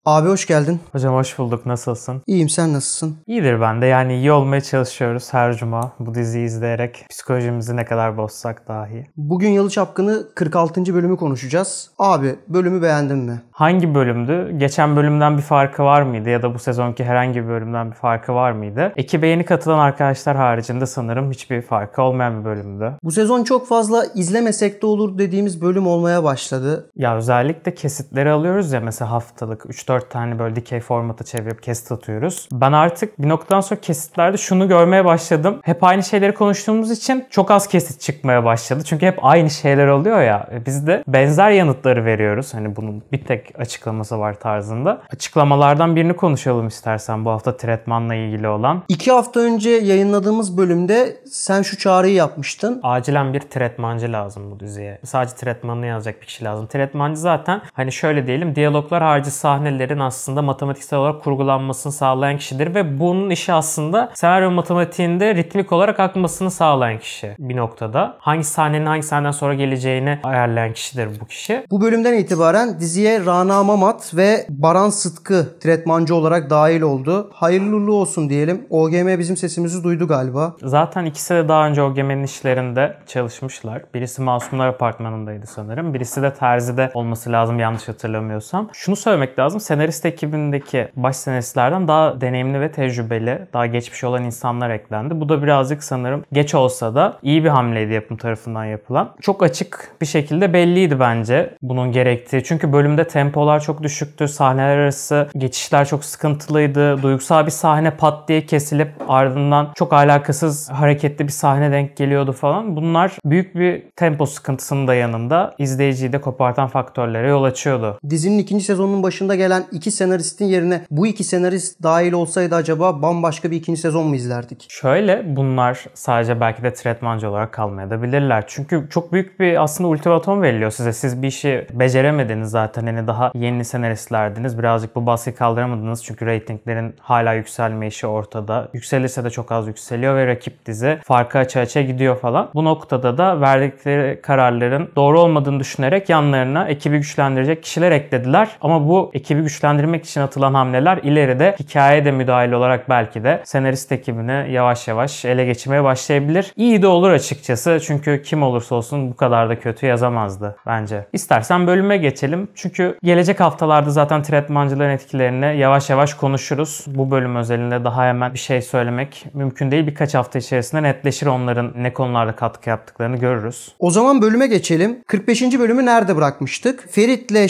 Abi hoş geldin. Hocam hoş bulduk. Nasılsın? İyiyim, sen nasılsın? İyidir ben de. Yani iyi olmaya çalışıyoruz her cuma. Bu diziyi izleyerek psikolojimizi ne kadar bozsak dahi. Bugün Yalı Çapkını 46. bölümü konuşacağız. Abi bölümü beğendin mi? Hangi bölümdü? Geçen bölümden bir farkı var mıydı? Ya da bu sezonki herhangi bir bölümden bir farkı var mıydı? Ekibe yeni katılan arkadaşlar haricinde sanırım hiçbir farkı olmayan bir bölümdü. Bu sezon çok fazla izlemesek de olur dediğimiz bölüm olmaya başladı. Ya özellikle kesitleri alıyoruz ya, mesela haftalık 3-4 tane böyle dikey formatı çevirip kesit atıyoruz. Ben artık bir noktadan sonra kesitlerde şunu görmeye başladım. Hep aynı şeyleri konuştuğumuz için çok az kesit çıkmaya başladı. Çünkü hep aynı şeyler oluyor ya. Biz de benzer yanıtları veriyoruz. Hani bunun bir tek açıklaması var tarzında. Açıklamalardan birini konuşalım istersen, bu hafta tretmanla ilgili olan. 2 hafta önce yayınladığımız bölümde sen şu çağrıyı yapmıştın. Acilen bir tretmancı lazım bu diziye. Sadece tretmanını yazacak bir kişi lazım. Tretmancı zaten hani şöyle diyelim, diyaloglar harici sahnelerin aslında matematiksel olarak kurgulanmasını sağlayan kişidir ve bunun işi aslında senaryo matematiğinde ritmik olarak akmasını sağlayan kişi bir noktada. Hangi sahnenin hangi sahneden sonra geleceğini ayarlayan kişidir bu kişi. Bu bölümden itibaren diziye Rana Mamat ve Baran Sıtkı tretmancı olarak dahil oldu. Hayırlı uğurlu olsun diyelim. OGM bizim sesimizi duydu galiba. Zaten ikisi de daha önce OGM'nin işlerinde çalışmışlar. Birisi Masumlar Apartmanı'ndaydı sanırım. Birisi de Terzi'de olması lazım yanlış hatırlamıyorsam. Şunu söylemek lazım. Senarist ekibindeki baş senaristlerden daha deneyimli ve tecrübeli, daha geçmiş olan insanlar eklendi. Bu da birazcık sanırım geç olsa da iyi bir hamleydi yapım tarafından yapılan. Çok açık bir şekilde belliydi bence bunun gerektiği. Çünkü bölümde tempolar çok düşüktü. Sahneler arası geçişler çok sıkıntılıydı. Duygusal bir sahne pat diye kesilip ardından çok alakasız hareketli bir sahne denk geliyordu falan. Bunlar büyük bir tempo sıkıntısının da yanında izleyiciyi de kopartan faktörlere yol açıyordu. Dizinin 2. sezonunun başında gelen 2 senaristin yerine bu 2 senarist dahil olsaydı acaba bambaşka bir 2. sezon mu izlerdik? Şöyle, bunlar sadece belki de tretmancı olarak kalmayabilirler. Çünkü çok büyük bir aslında ultimatom veriliyor size. Siz bir işi beceremediniz zaten. Hani daha yeni senaristlerdiniz. Birazcık bu baskıyı kaldıramadınız. Çünkü reytinglerin hala yükselme işi ortada. Yükselirse de çok az yükseliyor ve rakip dizi farkı açığa gidiyor falan. Bu noktada da verdikleri kararların doğru olmadığını düşünerek yanlarına ekibi güçlendirecek kişiler eklediler. Ama bu ekibi güçlendirmek için atılan hamleler ileride hikayeye de müdahil olarak belki de senarist ekibini yavaş yavaş ele geçirmeye başlayabilir. İyi de olur açıkçası. Çünkü kim olursa olsun bu kadar da kötü yazamazdı bence. İstersen bölüme geçelim. Çünkü gelecek haftalarda zaten tretmancıların etkilerini yavaş yavaş konuşuruz. Bu bölüm özelinde daha hemen bir şey söylemek mümkün değil. Birkaç hafta içerisinde netleşir, onların ne konularda katkı yaptıklarını görürüz. O zaman bölüme geçelim. 45. bölümü nerede bırakmıştık? Ferit'le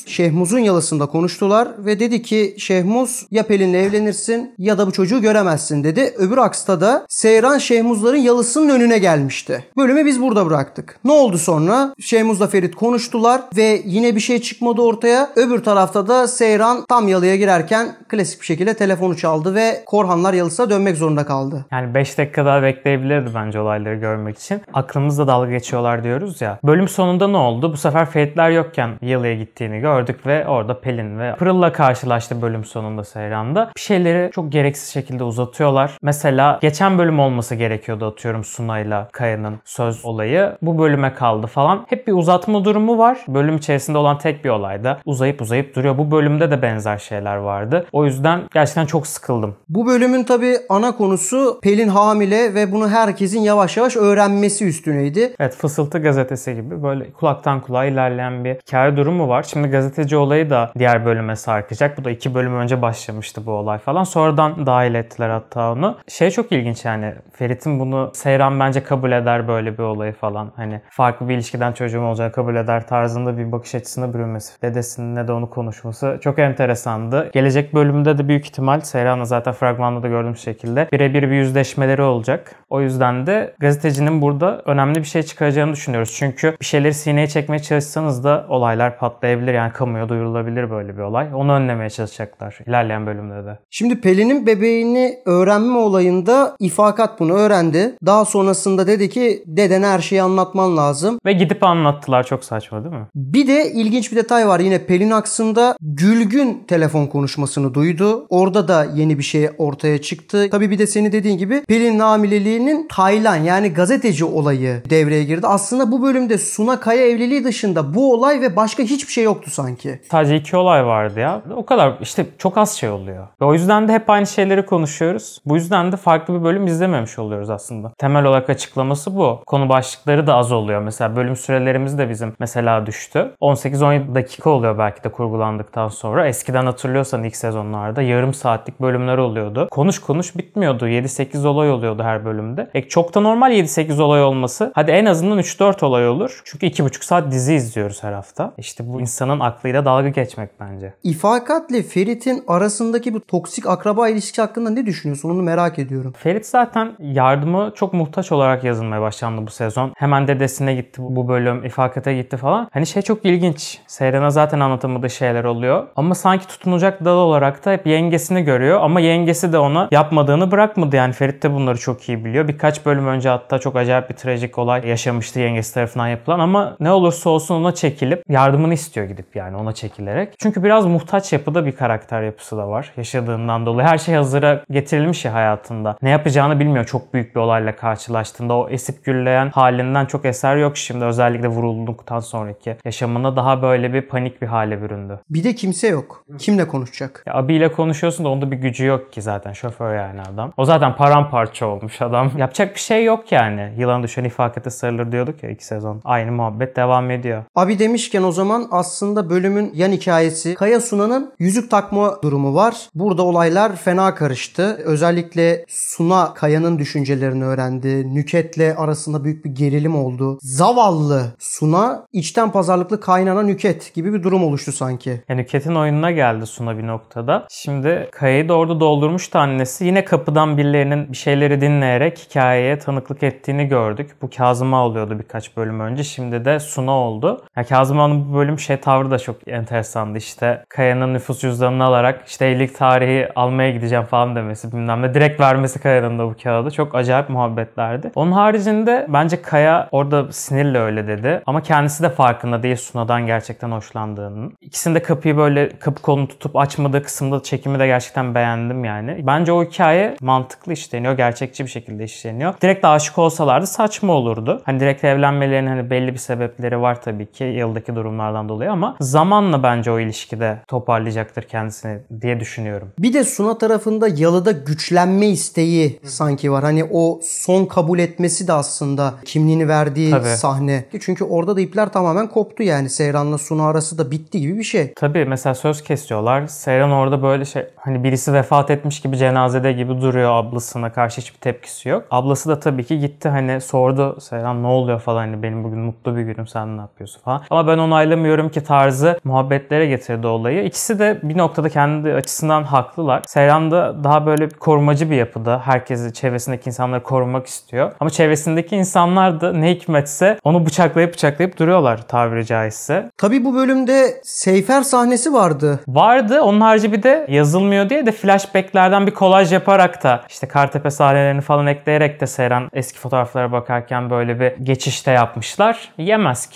Şehmuz'un yalısında konuştular ve dedi ki Şehmuz ya Pelin'le evlenirsin ya da bu çocuğu göremezsin dedi. Öbür aksta da Seyran Şehmuzların yalısının önüne gelmişti. Bölümü biz burada bıraktık. Ne oldu sonra? Şehmuz'la Ferit konuştular ve yine bir şey çıkmadı ortaya. Öbür tarafta da Seyran tam yalıya girerken klasik bir şekilde telefonu çaldı ve Korhanlar yalısına dönmek zorunda kaldı. Yani 5 dakika daha bekleyebilirdi bence olayları görmek için. Aklımızda dalga geçiyorlar diyoruz ya. Bölüm sonunda ne oldu? Bu sefer Feritler yokken yalıya gittiğini gördük ve orada Pelin ve Pırıl'la karşılaştı bölüm sonunda Seyran'da. Bir şeyleri çok gereksiz şekilde uzatıyorlar. Mesela geçen bölüm olması gerekiyordu, atıyorum Sunay'la Kaya'nın söz olayı. Bu bölüme kaldı falan. Hep bir uzatma durumu var. Bölüm içerisinde olan tek bir olayda uzayıp duruyor. Bu bölümde de benzer şeyler vardı. O yüzden gerçekten çok sıkıldım. Bu bölümün tabii ana konusu Pelin hamile ve bunu herkesin yavaş yavaş öğrenmesi üstüneydi. Evet, Fısıltı gazetesi gibi böyle kulaktan kulağa ilerleyen bir hikaye durumu var. Şimdi gazeteci olayı da diğer bölüme sarkacak. Bu da 2 bölüm önce başlamıştı bu olay falan. Sonradan dahil ettiler hatta onu. Çok ilginç yani. Ferit'in bunu Seyran bence kabul eder, böyle bir olayı falan. Hani farklı bir ilişkiden çocuğum olacağını kabul eder tarzında bir bakış açısına bürünmesi. Dedesinin ne de onu konuşması çok enteresandı. Gelecek bölümde de büyük ihtimal Seyran'la zaten fragmanda da gördüğümüz şekilde birebir bir yüzleşmeleri olacak. O yüzden de gazetecinin burada önemli bir şey çıkaracağını düşünüyoruz. Çünkü bir şeyleri sineye çekmeye çalışsanız da olaylar patlayabilir. Yani kamuya duyurulabilir böyle bir olay. Onu önlemeye çalışacaklar ilerleyen bölümde de. Şimdi Pelin'in bebeğini öğrenme olayında İfakat bunu öğrendi. Daha sonrasında dedi ki dedene her şeyi anlatman lazım. Ve gidip anlattılar. Çok saçma değil mi? Bir de ilginç bir detay var. Yine Pelin aksında Gülgün telefon konuşmasını duydu. Orada da yeni bir şey ortaya çıktı. Tabii bir de senin dediğin gibi Pelin'in hamileliğinin Taylan yani gazeteci olayı devreye girdi. Aslında bu bölümde Suna Kaya evliliği dışında bu olay ve başka hiçbir şey yoktu sanki. Sadece 2 olay olay vardı ya. O kadar işte, çok az şey oluyor. Ve o yüzden de hep aynı şeyleri konuşuyoruz. Bu yüzden de farklı bir bölüm izlememiş oluyoruz aslında. Temel olarak açıklaması bu. Konu başlıkları da az oluyor. Mesela bölüm sürelerimiz de bizim mesela düştü. 18-17 dakika oluyor belki de kurgulandıktan sonra. Eskiden hatırlıyorsan ilk sezonlarda yarım saatlik bölümler oluyordu. Konuş konuş bitmiyordu. 7-8 olay oluyordu her bölümde. Çok da normal 7-8 olay olması. Hadi en azından 3-4 olay olur. Çünkü 2,5 saat dizi izliyoruz her hafta. İşte bu insanın aklıyla dalga geçmek bence. İfakat'le Ferit'in arasındaki bu toksik akraba ilişkisi hakkında ne düşünüyorsun? Onu merak ediyorum. Ferit zaten yardıma çok muhtaç olarak yazılmaya başlandı bu sezon. Hemen dedesine gitti bu bölüm, İfakat'a gitti falan. Hani şey çok ilginç. Seyran'a zaten anlatamadığı şeyler oluyor. Ama sanki tutunacak dal olarak da hep yengesini görüyor. Ama yengesi de ona yapmadığını bırakmadı. Yani Ferit de bunları çok iyi biliyor. Birkaç bölüm önce hatta çok acayip bir trajik olay yaşamıştı yengesi tarafından yapılan. Ama ne olursa olsun ona çekilip yardımını istiyor gidip, yani ona çekilerek. Çünkü biraz muhtaç yapıda bir karakter yapısı da var. Yaşadığından dolayı her şey hazıra getirilmiş ya hayatında. Ne yapacağını bilmiyor çok büyük bir olayla karşılaştığında. O esip gürleyen halinden çok eser yok şimdi. Özellikle vurulduktan sonraki yaşamına daha böyle bir panik bir hale büründü. Bir de kimse yok. Kimle konuşacak? Ya abiyle konuşuyorsun da onda bir gücü yok ki zaten. Şoför yani adam. O zaten paramparça olmuş adam. Yapacak bir şey yok yani. Yılan düşen İfakat'e sarılır diyorduk ya 2 sezon. Aynı muhabbet devam ediyor. Abi demişken o zaman aslında bölümün yan hikayesi Kaya Suna'nın yüzük takma durumu var. Burada olaylar fena karıştı. Özellikle Suna Kaya'nın düşüncelerini öğrendi. Nüket'le arasında büyük bir gerilim oldu. Zavallı Suna içten pazarlıklı kaynana Nüket gibi bir durum oluştu sanki. Yani Nüket'in oyununa geldi Suna bir noktada. Şimdi Kaya'yı da orada doldurmuştu annesi. Yine kapıdan birilerinin bir şeyleri dinleyerek hikayeye tanıklık ettiğini gördük. Bu Kazıma oluyordu birkaç bölüm önce. Şimdi de Suna oldu. Ya Kazıma'nın bu bölüm tavrı da çok enteresandı. İşte Kaya'nın nüfus cüzdanını alarak işte evlilik tarihi almaya gideceğim falan demesi, bilmem ne. Direkt vermesi Kaya'nın da bu kağıdı. Çok acayip muhabbetlerdi. Onun haricinde bence Kaya orada sinirle öyle dedi. Ama kendisi de farkında değil Suna'dan gerçekten hoşlandığının. İkisinin de kapıyı böyle kapı kolunu tutup açmadığı kısımda çekimi de gerçekten beğendim yani. Bence o hikaye mantıklı işleniyor. Gerçekçi bir şekilde işleniyor. Direkt aşık olsalardı saçma olurdu. Hani direkt evlenmelerinin hani belli bir sebepleri var tabii ki yıldaki durumlardan dolayı ama zamanla bence o ilişkide toparlayacaktır kendisini diye düşünüyorum. Bir de Suna tarafında Yalı'da güçlenme isteği sanki var. Hani o son kabul etmesi de aslında kimliğini verdiği sahne. Çünkü orada da ipler tamamen koptu yani. Seyran'la Suna arası da bitti gibi bir şey. Tabii mesela söz kesiyorlar. Seyran orada böyle hani birisi vefat etmiş gibi cenazede gibi duruyor, ablasına karşı hiçbir tepkisi yok. Ablası da tabii ki gitti hani sordu Seyran ne oluyor falan, hani benim bugün mutlu bir günüm, sen ne yapıyorsun falan. Ama ben onaylamıyorum ki tarzı muhabbetlere getirdi olayı. İkisi de bir noktada kendi açısından haklılar. Seyran da daha böyle korumacı bir yapıda. Herkesi, çevresindeki insanları korumak istiyor. Ama çevresindeki insanlar da ne hikmetse onu bıçaklayıp duruyorlar tabiri caizse. Tabii bu bölümde Seyfer sahnesi vardı. Onun harici bir de yazılmıyor diye de flashbacklerden bir kolaj yaparak da işte Kartepe sahnelerini falan ekleyerek de Seyran eski fotoğraflara bakarken böyle bir geçişte yapmışlar. Yemez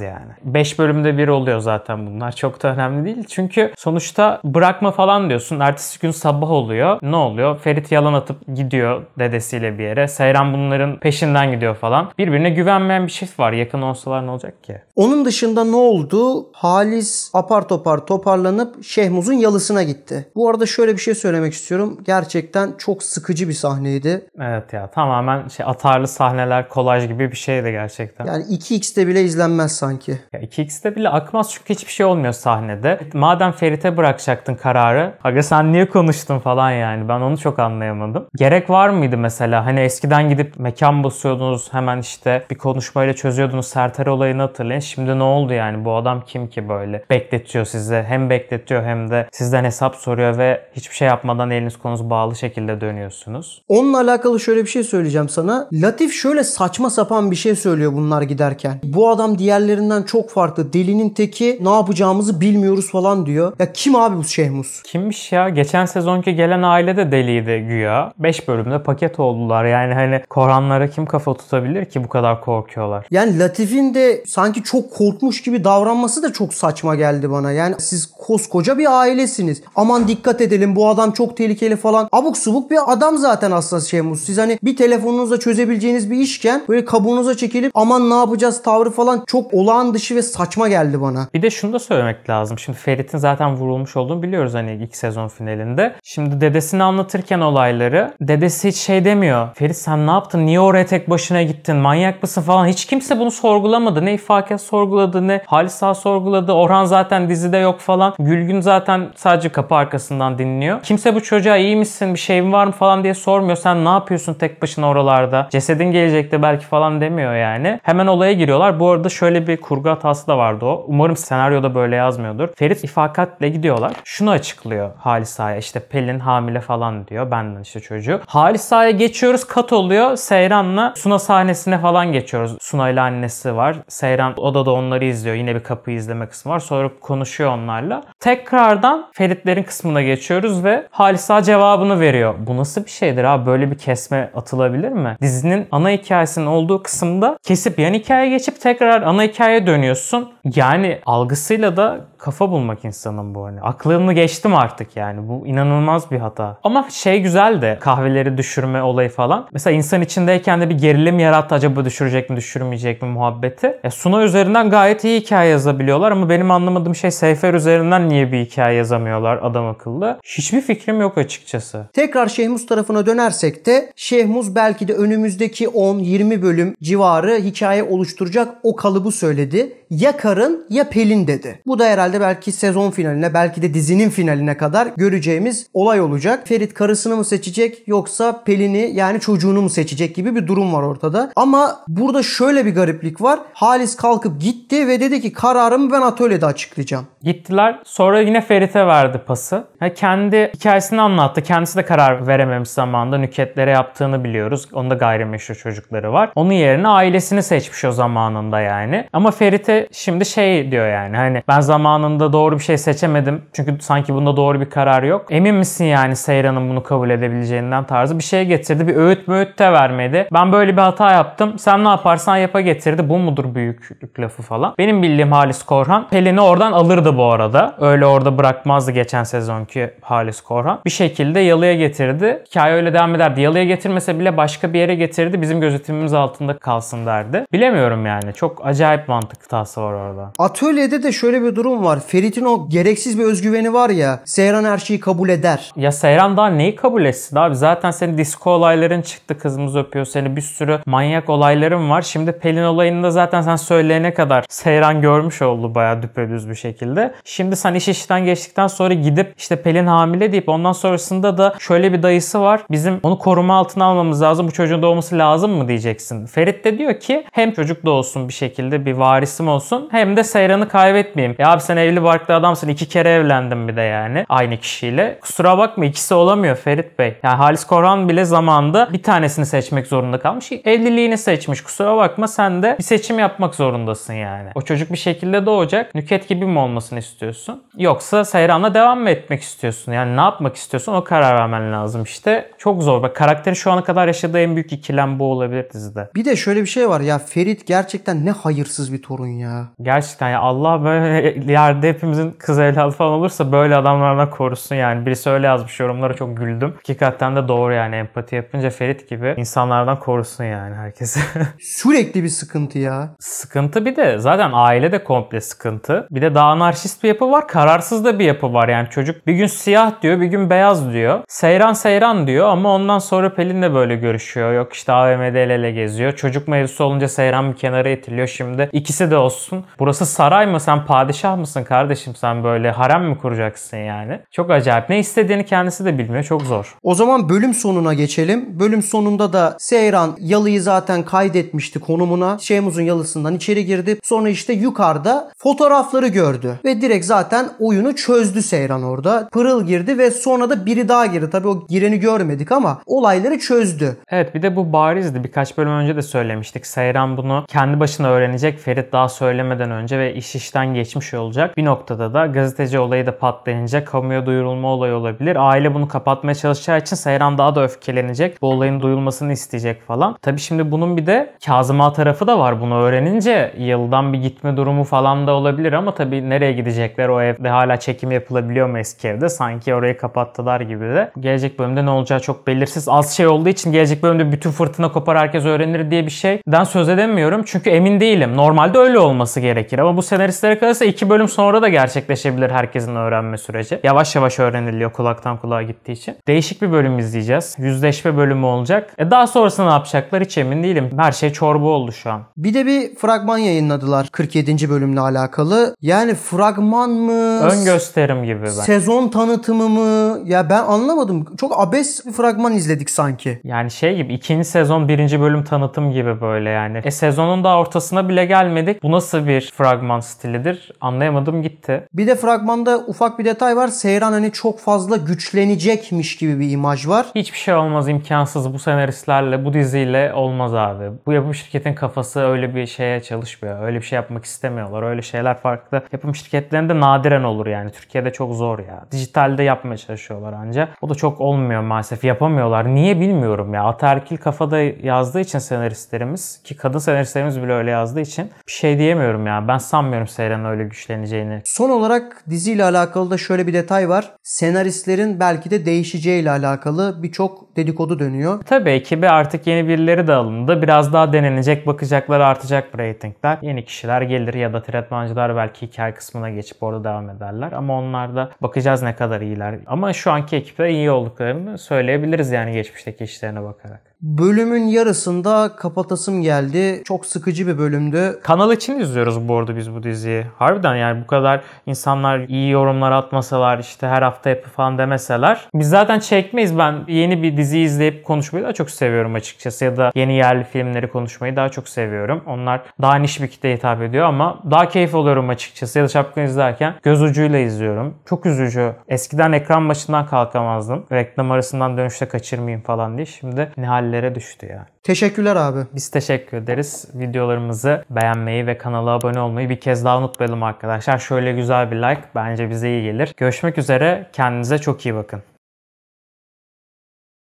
yani. 5 bölümde bir oluyor zaten bunlar. Çok da önemli değil. Çünkü sonuçta bırakma falan diyorsun. Ertesi gün sabah oluyor. Ne oluyor? Ferit yalan atıp gidiyor dedesiyle bir yere. Seyran bunların peşinden gidiyor falan. Birbirine güvenmeyen bir çift var. Yakın olsalar ne olacak ki? Onun dışında ne oldu? Halis apar topar toparlanıp Şehmuz'un yalısına gitti. Bu arada şöyle bir şey söylemek istiyorum. Gerçekten çok sıkıcı bir sahneydi. Evet ya, tamamen atarlı sahneler, kolaj gibi bir şeydi gerçekten. Yani 2x'te bile izlenmez sanki. Ya 2x'te bile akmaz çünkü hiçbir şey olmuyor sahnede. Madem Ferit'e bırakacaktın kararı, aga sen niye konuştun falan yani. Ben onu çok anlayamadım. Gerek var mıydı mesela? Hani eskiden gidip mekan basıyordunuz, hemen işte bir konuşmayla çözüyordunuz. Serter olayını hatırlayın. Şimdi ne oldu yani? Bu adam kim ki böyle? Bekletiyor sizi. Hem bekletiyor hem de sizden hesap soruyor ve hiçbir şey yapmadan eliniz kolunuz bağlı şekilde dönüyorsunuz. Onunla alakalı şöyle bir şey söyleyeceğim sana. Latif şöyle saçma sapan bir şey söylüyor bunlar giderken. Bu adam diğerlerinden çok farklı. Delinin teki, ne yapacağımızı bilmiyoruz falan diyor. Ya kim abi bu Şehmuz? Kimmiş ya? Geçen sezonki gelen aile de deliydi güya. 5 bölümde paket oldular. Yani hani Korhanlara kim kafa tutabilir ki bu kadar korkuyorlar? Yani Latif'in de sanki çok korkmuş gibi davranması da çok saçma geldi bana. Yani siz koskoca bir ailesiniz. Aman dikkat edelim, bu adam çok tehlikeli falan. Abuk subuk bir adam zaten aslında Şehmuz. Siz hani bir telefonunuzla çözebileceğiniz bir işken böyle kabuğunuza çekilip aman ne yapacağız tavrı falan çok olağan dışı ve saçma geldi bana. Bir de şunu da söylemek lazım. lazım. Şimdi Ferit'in zaten vurulmuş olduğunu biliyoruz hani ilk sezon finalinde. Şimdi dedesini anlatırken olayları, dedesi hiç şey demiyor. Ferit sen ne yaptın? Niye oraya tek başına gittin? Manyak mısın falan. Hiç kimse bunu sorgulamadı. Ne İfaket sorguladı, ne Halis Ağa sorguladı. Orhan zaten dizide yok falan. Gülgün zaten sadece kapı arkasından dinliyor. Kimse bu çocuğa iyi misin, bir şeyin var mı falan diye sormuyor. Sen ne yapıyorsun tek başına oralarda? Cesedin gelecekti belki falan demiyor yani. Hemen olaya giriyorlar. Bu arada şöyle bir kurgu hatası da vardı o. Umarım senaryoda böyle yazmıyordur. Ferit İfakat'le gidiyorlar. Şunu açıklıyor Halis Ağa'ya. İşte Pelin hamile falan diyor. Benden işte çocuğu. Halis Ağa'ya geçiyoruz. Kat oluyor. Seyran'la Suna sahnesine falan geçiyoruz. Suna ile annesi var. Seyran odada onları izliyor. Yine bir kapıyı izleme kısmı var. Sonra konuşuyor onlarla. Tekrardan Feritlerin kısmına geçiyoruz ve Halis Ağa cevabını veriyor. Bu nasıl bir şeydir abi? Böyle bir kesme atılabilir mi? Dizinin ana hikayesinin olduğu kısımda kesip yan hikayeye geçip tekrar ana hikayeye dönüyorsun. Yani algısıyla da kafa bulmak insanın bu hani. Aklını geçtim artık yani. Bu inanılmaz bir hata. Ama şey güzel de kahveleri düşürme olayı falan. Mesela insan içindeyken de bir gerilim yarattı. Acaba düşürecek mi düşürmeyecek mi muhabbeti. Suna üzerinden gayet iyi hikaye yazabiliyorlar ama benim anlamadığım şey Seyfer üzerinden niye bir hikaye yazamıyorlar adam akıllı. Hiçbir fikrim yok açıkçası. Tekrar Şehmuz tarafına dönersek de Şehmuz belki de önümüzdeki 10-20 bölüm civarı hikaye oluşturacak o kalıbı söyledi. Ya Karın ya Pelin dedi. Bu da herhalde belki sezon finaline, belki de dizinin finaline kadar göreceğimiz olay olacak. Ferit karısını mı seçecek yoksa Pelin'i yani çocuğunu mu seçecek gibi bir durum var ortada. Ama burada şöyle bir gariplik var. Halis kalkıp gitti ve dedi ki kararımı ben atölyede açıklayacağım. Gittiler. Sonra yine Ferit'e verdi pası. Kendi hikayesini anlattı. Kendisi de karar verememiş zamanında. Nükhetlere yaptığını biliyoruz. Onun da gayrimeşru çocukları var. Onun yerine ailesini seçmiş o zamanında yani. Ama Ferit'e şimdi şey diyor yani hani ben zamanında doğru bir şey seçemedim. Çünkü sanki bunda doğru bir karar yok. Emin misin yani Seyran'ın bunu kabul edebileceğinden tarzı bir şey getirdi. Bir öğüt de vermedi. Ben böyle bir hata yaptım. Sen ne yaparsan yapa getirdi. Bu mudur büyüklük lafı falan. Benim bildiğim Halis Korhan Pelin'i oradan alırdı bu arada. Öyle orada bırakmazdı geçen sezonki Halis Korhan. Bir şekilde yalıya getirdi. Hikaye öyle devam ederdi. Yalıya getirmese bile başka bir yere getirdi. Bizim gözetimimiz altında kalsın derdi. Bilemiyorum yani. Çok acayip mantık hatası var orada. Atölyede de şöyle bir durum var. Ferit'in o gereksiz bir özgüveni var ya. Seyran her şeyi kabul eder. Ya Seyran daha neyi kabul etsin abi? Zaten senin disco olayların çıktı. Kızımız öpüyor seni. Bir sürü manyak olayların var. Şimdi Pelin olayında zaten sen söyleyene kadar Seyran görmüş oldu bayağı düpedüz bir şekilde. Şimdi sen işten geçtikten sonra gidip işte Pelin hamile deyip ondan sonrasında da şöyle bir dayısı var. Bizim onu koruma altına almamız lazım. Bu çocuğun doğması lazım mı diyeceksin. Ferit de diyor ki hem çocuk doğsun bir şekilde bir varisim olsun hem de Seyran'ı kaybetmeyeyim. Ya abi sen evli barklı adamsın. 2 kere evlendim bir de yani. Aynı kişiyle. Kusura bakma ikisi olamıyor Ferit Bey. Yani Halis Korhan bile zamanında bir tanesini seçmek zorunda kalmış. Evliliğini seçmiş. Kusura bakma sen de bir seçim yapmak zorundasın yani. O çocuk bir şekilde doğacak. Nükhet gibi mi olmasını istiyorsun? Yoksa Seyran'la devam mı etmek istiyorsun? Yani ne yapmak istiyorsun? O karar vermen lazım işte. Çok zor. Bak karakteri şu ana kadar yaşadığı en büyük ikilem bu olabilir dizide. Bir de şöyle bir şey var ya, Ferit gerçekten ne hayırsız bir torun ya. Gerçekten ya Allah böyle yerde hepimizin kız evladı falan olursa böyle adamlardan korusun yani. Birisi öyle yazmış, yorumlara çok güldüm. Hakikaten de doğru yani, empati yapınca Ferit gibi insanlardan korusun yani herkesi. Sürekli bir sıkıntı ya. Sıkıntı, bir de zaten aile de komple sıkıntı. Bir de daha anarşist bir yapı var. Kararsız da bir yapı var yani. Çocuk bir gün siyah diyor, bir gün beyaz diyor. Seyran diyor ama ondan sonra Pelin'le böyle görüşüyor. Yok işte AVM'de el ele geziyor. Çocuk mevzusu olunca Seyran bir kenara itiliyor. Şimdi ikisi de olsun. Burası saray mı? Sen padişah mısın kardeşim? Sen böyle harem mi kuracaksın yani? Çok acayip. Ne istediğini kendisi de bilmiyor. Çok zor. O zaman bölüm sonuna geçelim. Bölüm sonunda da Seyran yalıyı zaten kaydetmişti konumuna. Şehmuz'un yalısından içeri girdi. Sonra işte yukarıda fotoğrafları gördü. Ve direkt zaten oyunu çözdü Seyran orada. Pırıl girdi ve sonra da biri daha girdi. Tabii o gireni görmedik ama olayları çözdü. Evet, bir de bu barizdi. Birkaç bölüm önce de söylemiştik. Seyran bunu kendi başına öğrenecek. Ferit daha söylemeden önce ve iş işten geçmiş olacak. Bir noktada da gazeteci olayı da patlayınca kamuya duyurulma olayı olabilir. Aile bunu kapatmaya çalışacağı için Seyran daha da öfkelenecek. Bu olayın duyulmasını isteyecek falan. Tabii şimdi bunun bir de Kazım Ağa tarafı da var. Bunu öğrenince yıldan bir gitme durumu falan da olabilir ama tabii nereye gidecekler? O evde hala çekim yapılabiliyor mu eski evde? Sanki orayı kapattılar gibi de. Gelecek bölümde ne olacağı çok belirsiz. Az şey olduğu için gelecek bölümde bütün fırtına kopar herkes öğrenir diye bir şeyden söz edemiyorum. Çünkü emin değilim. Normalde öyle olması gerekir. Ama bu senaristlere kalırsa 2 bölüm sonra da gerçekleşebilir herkesin öğrenme süreci. Yavaş yavaş öğreniliyor kulaktan kulağa gittiği için. Değişik bir bölüm izleyeceğiz. Yüzleşme bölümü olacak. Daha sonrasında ne yapacaklar hiç emin değilim. Her şey çorba oldu şu an. Bir de bir fragman yayınladılar 47. bölümle alakalı. Yani fragman mı? Ön gösterim gibi ben. Sezon tanıtımı mı? Ya ben anlamadım. Çok abes bir fragman izledik sanki. Yani şey gibi 2. sezon 1. bölüm tanıtım gibi böyle yani. Sezonun daha ortasına bile gelmedik. Bu nasıl bir fragman stilidir? Anlayamadım gitti. Bir de fragmanda ufak bir detay var. Seyran hani çok fazla güçlenecekmiş gibi bir imaj var. Hiçbir şey olmaz, imkansız. Bu senaristlerle, bu diziyle olmaz abi. Bu yapım şirketin kafası öyle bir şeye çalışmıyor. Öyle bir şey yapmak istemiyorlar. Öyle şeyler farklı. Yapım şirketlerinde nadiren olur yani. Türkiye'de çok zor ya. Dijitalde yapmaya çalışıyorlar anca. O da çok olmuyor maalesef. Yapamıyorlar. Niye bilmiyorum ya. Ataerkil kafada yazdığı için senaristlerimiz, ki kadın senaristlerimiz bile öyle yazdığı için bir şey diyemiyorum ya. Ben sanmıyorum Seyran'ın öyle güçleneceğini. Son olarak diziyle alakalı da şöyle bir detay var. Senaristlerin belki de değişeceğiyle alakalı birçok dedikodu dönüyor. Tabii ekibe artık yeni birileri de alındı. Biraz daha denenecek, bakacaklar, artacak reytingler. Yeni kişiler gelir ya da tretmancılar belki hikaye kısmına geçip orada devam ederler. Ama onlar da bakacağız ne kadar iyiler. Ama şu anki ekipte iyi olduklarını söyleyebiliriz yani geçmişteki işlerine bakarak. Bölümün yarısında kapatasım geldi. Çok sıkıcı bir bölümdü. Kanal için izliyoruz bu arada biz bu diziyi. Harbiden yani bu kadar insanlar iyi yorumlar atmasalar, işte her hafta yapı falan demeseler. Biz zaten çekmeyiz. Ben yeni bir dizi izleyip konuşmayı daha çok seviyorum açıkçası. Ya da yeni yerli filmleri konuşmayı daha çok seviyorum. Onlar daha niş bir kitleye hitap ediyor ama daha keyif alıyorum açıkçası. Ya da Çapkın izlerken göz ucuyla izliyorum. Çok üzücü. Eskiden ekran başından kalkamazdım. Reklam arasından dönüşte kaçırmayayım falan diye. Şimdi ne hallere düştü ya. Teşekkürler abi. Biz teşekkür ederiz. Videolarımızı beğenmeyi ve kanala abone olmayı bir kez daha unutmayalım arkadaşlar. Şöyle güzel bir like bence bize iyi gelir. Görüşmek üzere. Kendinize çok iyi bakın.